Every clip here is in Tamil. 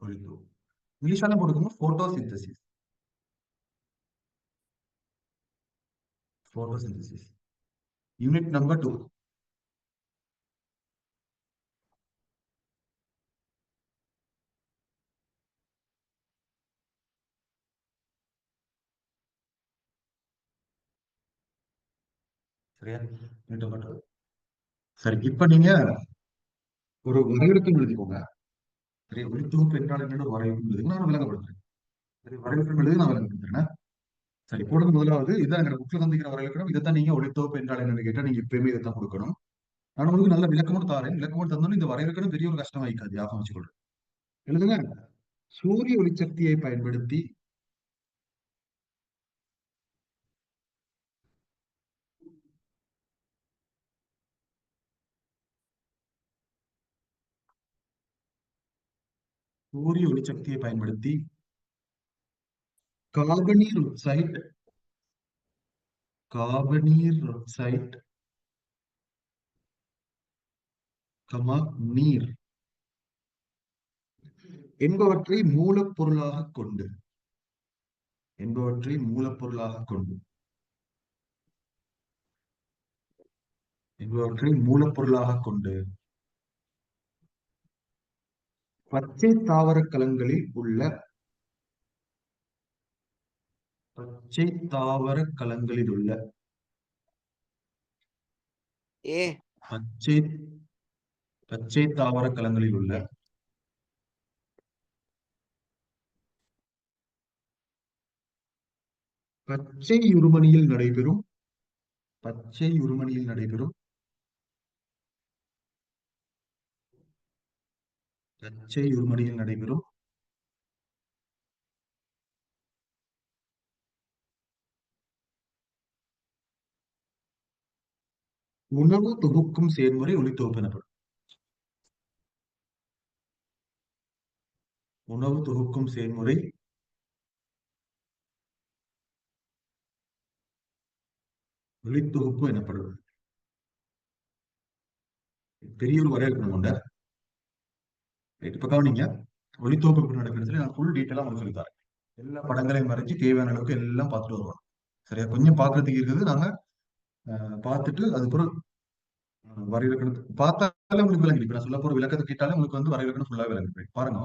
ஒளித்தோப்பு. இங்கிலீஷ்ல போட்டுக்கோங்க போட்டோசிந்தசிஸ். போட்டோசிந்தசிஸ். Unit number 2. சரியா? Unit number 2. சரி, இப்ப நீங்க ஒரு வரைவிலக்கணம் எழுதிக்கோங்க. சரி, ஒளித்தொகுப்பு என்றால் என்னோட வரைவிலக்கணம் எழுதுங்க, நான் விளங்கப்படுத்துறேன். சரி, வரைவிலக்கணம் எழுதி நான் விளங்கப்படுத்துறேன். சரி, போடுறது முதலாவது இதான் எங்க புக்ல தந்திக்கிற வரைவிலக்கணம். இதைத்தான் நீங்க ஒளித்தொகுப்பு என்றால் என்னன்னு கேட்டா நீங்க எப்பயுமே இதைத்தான் கொடுக்கணும். நான் உங்களுக்கு நல்ல விளக்கமும் தாரேன். விளக்கமும் தந்தோன்னு இந்த வரைவிலக்கணம் பெரிய ஒரு கஷ்டம் ஆயிக்காது. ஞாபகம் வச்சுக்கொள்றேன். எழுதுங்க. சூரிய ஒளிசக்தியை பயன்படுத்தி சூரிய ஒளிசக்தியை பயன்படுத்தி கார்பனீர் ஒக்சைட் கார்பனீர் ஒக்சைட் நீர் என்பவற்றை மூலப்பொருளாக கொண்டு என்பவற்றை மூலப்பொருளாக கொண்டு என்பவற்றை மூலப்பொருளாக கொண்டு பச்சை தாவர கலங்களில் உள்ள பச்சை தாவர கலங்களில் உள்ள ஏ பச்சை பச்சை தாவர கலங்களில் உள்ள பச்சை உருமணியில் நடைபெறும் பச்சை உருமணியில் நடைபெறும் பச்சை உருமணியில் நடைபெறும் உணவு தொகுக்கும் செயல்முறை ஒளித்தொகுப்பு எனப்படும். உணவு தொகுக்கும் செயல்முறை ஒளித்தொகுப்பு எனப்படுவது. பெரிய ஒரு வரையறுக்கணும் கொண்ட இப்ப கவனிங்க. ஒளித்தொகுப்பு எப்படி நடக்குதுன்னு நான் ஃபுல் டீட்டெயிலா உங்களுக்கு சொல்லி தரேன். எல்லா படங்களையும் மறைச்சு தேவையான அளவுக்கு எல்லாம் பார்த்துட்டு வருவோம். சரியா? கொஞ்சம் பார்க்கறதுக்கு இருக்குது. நாங்க பார்த்துட்டு அதுக்கப்புறம் வரைவிலக்கணத்தை பார்த்தாலே உங்களுக்கு விளங்கி. இப்ப நான் சொல்ல போற விளக்கத்தை கேட்டாலே உங்களுக்கு வந்து வரைவிலக்கணம் ஃபுல்லா விளங்கி பாருங்க.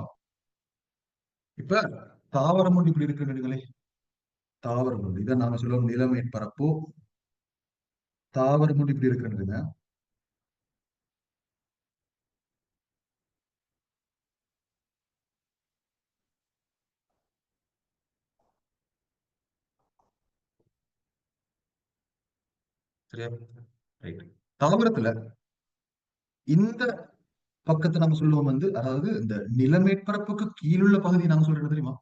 இப்ப தாவரம் ஒன்று இப்படி இருக்குன்னு தாவரம் ஒன்று இதை நாம சொல்லுவோம் நிலமேற்பரப்பு. தாவரம் ஒன்று இப்படி இருக்குன்னு சரியா? ரைட். தாவரத்துல இந்த பக்கத்தை நம்ம சொல்லுவோம் வந்து, அதாவது இந்த நிலமேற்பரப்புக்கு கீழுள்ள பகுதி நாங்க சொல்றது தெரியுமா?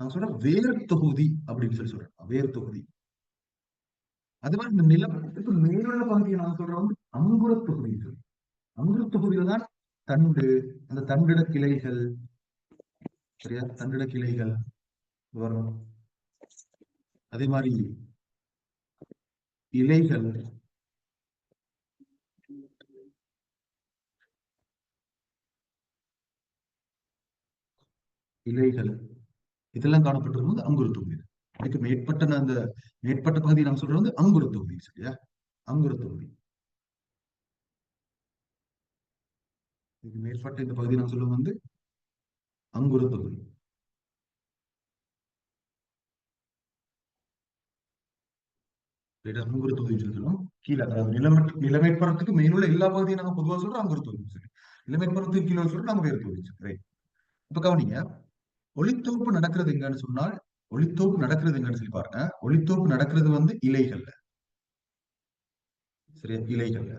நாங்க சொல்ற வேர் தொகுதி அப்படின்னு சொல்லி சொல்றோம். வேர் தொகுதி. அது மாதிரி இந்த நிலப்பரப்புக்கு மேலுள்ள பகுதியை நாங்க சொல்றோம் வந்து அங்குர தொகுதி. அங்குர தொகுதியில தான் தண்டு, அந்த தண்டிட கிளைகள், சரியா? தண்டிட கிளைகள் வரும். அதே மாதிரி இலைகள், இலைகள் இதெல்லாம் காணப்பட்டிருக்கும் வந்து அங்குர தொகுதி. அதுக்கு மேற்பட்ட அந்த மேற்பட்ட பகுதி நாங்க சொல்றது வந்து அங்குர தொகுதி. சரியா? அங்குர தொகுதி. இதுக்கு மேற்பட்ட இந்த பகுதி நாங்க சொல்லுவோம் வந்து அங்குர தொகுதி. அங்குர தொகுதி சொல்றோம். கீழே அதாவது நிலமேற்பரத்துக்கு மேலுள்ள எல்லா பகுதியும் நாங்க பொதுவாக சொல்றோம் அங்குர தொகுதி சொல்லி. நிலமேற்பரத்துக்கு கீழே சொல்றோம் நாங்க வேறு தொகுதி சொல்லி. ரைட். இப்ப கவனிங்க. ஒளித்தோப்பு நடக்கிறது எங்கன்னு சொன்னால் ஒளித்தோப்பு நடக்கிறது எங்கன்னு சொல்லி பாருங்க. ஒளித்தோப்பு நடக்கிறது வந்து இலைகள்ல. சரியா? இலைகள்ல.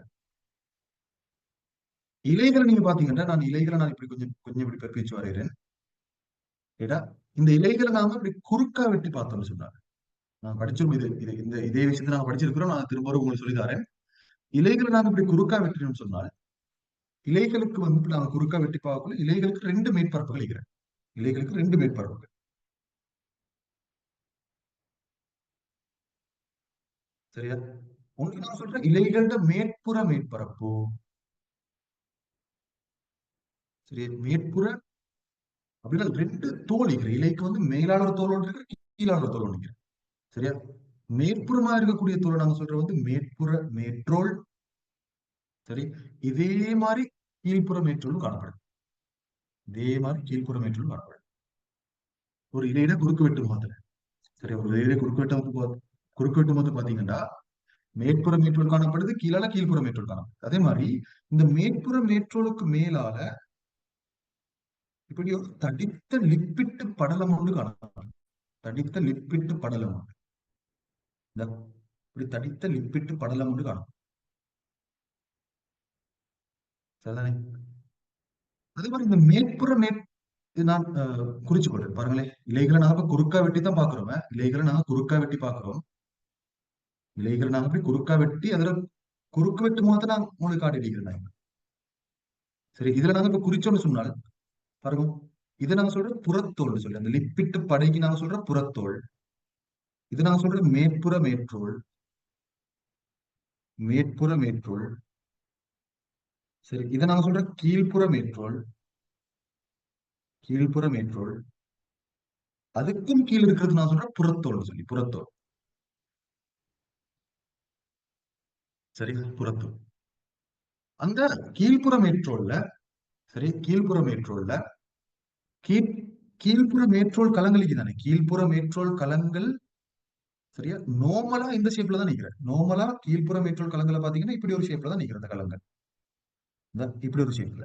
இலைகளை நீங்க பாத்தீங்கன்னா நான் இலைகளை நான் இப்படி கொஞ்சம் கொஞ்சம் இப்படி பெருப்பிச்சு வரைகிறேன். ஏடா இந்த இலைகளை நாம இப்படி குறுக்கா வெட்டி பார்த்தோம்னு சொன்னாங்க. நான் படிச்சோம் இது இது இந்த இதே விஷயத்தை நாங்க படிச்சிருக்கிறோம். நான் திரும்ப உங்களுக்கு சொல்லி தரேன். இலைகளை நாங்க இப்படி குறுக்கா வெட்டினோம்னு சொன்னால் இலைகளுக்கு வந்து நாங்க குறுக்கா வெட்டி பார்க்கல. இலைகளுக்கு ரெண்டு மேற்பரப்புகள் இருக்கிறேன். இலைகளுக்கு ரெண்டு மேற்பரப்புகள். சரியா? ஒன்று நான் சொல்றேன் இலைகளோட மேற்புற மேற்பரப்பு. சரியா? மேற்புற அப்படின்னா ரெண்டு தோல் இருக்கிற இலைக்கு வந்து மேலாள ஒரு தோல் ஒன்று இருக்கு, கீழாள ஒரு தோல் ஒன்று இருக்கு. சரியா? மேற்புறமா இருக்கக்கூடிய தோலை நாங்க சொல்றது வந்து மேற்புற மேற்றோல். சரி, இதே மாதிரி கீழ்ப்புற மேற்றோலும் காணப்படும். இதே மாதிரி கீழ்ப்புற மேற்றோலும் காணப்படும். ஒரு இலையில குறுக்கு வெட்டு மாதிரி. சரி, ஒரு இலையில குறுக்கு வெட்டும் போது பாத்தீங்கன்னா மேற்புற மேற்றோல் காணப்படுது, கீழால கீழ்ப்புற மேற்றோல் காணப்படுது. அதே மாதிரி இந்த மேற்புற மேற்றோலுக்கு மேலால இப்படி ஒரு தடித்த லிப்பிட்டு படலம் ஒன்று காணப்படும். தடித்த லிப்பிட்டு படலம் ஒன்று. இந்த இப்படி தடித்த லிப்பிட்டு படலம் ஒன்று காணும். சரிதானே? அதே மாதிரி இந்த மேற்புற இது நான் குறிச்சு கொள்றேன் பாருங்களேன். இலைகளை நாங்க குறுக்கா வெட்டி தான் பாக்குறோம். இலைகளை நாங்க குறுக்கா வெட்டி பாக்குறோம். இலைகளை நாங்க போய் குறுக்கா வெட்டி அதுல குறுக்கு வெட்டு மாத்த நான் உங்களுக்கு காட்டிட்டு. சரி, இதுல நாங்க இப்ப குறிச்சோம்னு சொன்னால் பாருங்க, இதை நாங்க சொல்ற புறத்தோல் சொல்லி அந்த லிப்பிட்டு படைக்கு நாங்க சொல்ற புறத்தோல். இது நாங்க சொல்ற மேற்புற மேற்றோல். மேற்புற மேற்றோல். சரி, இதை நாங்க சொல்ற கீழ்ப்புற மேற்றோல். கீழ்ப்புற மேற்றோல். அதுக்கும் கீழ் இருக்கிறது நான் சொல்ற புறத்தோல் சொல்லி புறத்தோல். சரி, புறத்தோல். அந்த கீழ்ப்புற மேற்றோல்ல, சரி, கீழ்ப்புற மேற்றோல்ல கீழ் கீழ்ப்புற மேற்றோல் கலங்கள் தானே, கீழ்ப்புற மேற்றோல் கலங்கள். சரியா? நோமலா இந்த ஷேப்ல தான் நிக்கிறேன். நோமலா கீழ்ப்புற மேற்றோல் கலங்களை பாத்தீங்கன்னா இப்படி ஒரு ஷேப்ல தான் நிக்கிற அந்த கலங்கள். இப்படி ஒரு ஷேப்ல.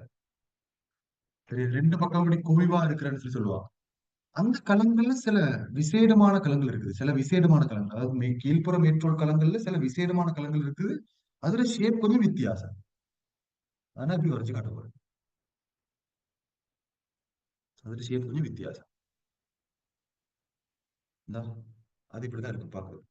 சரி, ரெண்டு பக்கம் இப்படி குவிவா இருக்கிறேன்னு சொல்லி சொல்லுவாங்க. அந்த கலங்கள்ல சில விசேடமான கலங்கள் இருக்குது. சில விசேடமான கலங்கள், அதாவது கீழ்ப்புற மேற்றோல் கலங்கள்ல சில விசேடமான கலங்கள் இருக்குது. அதுல ஷேப் கொஞ்சம் வித்தியாசம். ஆனா இப்படி வரைச்சு காட்ட போறேன். அதுல ஷேப் கொஞ்சம் வித்தியாசம். இந்தா, அது இப்படிதான் இருக்கு பாக்குறது.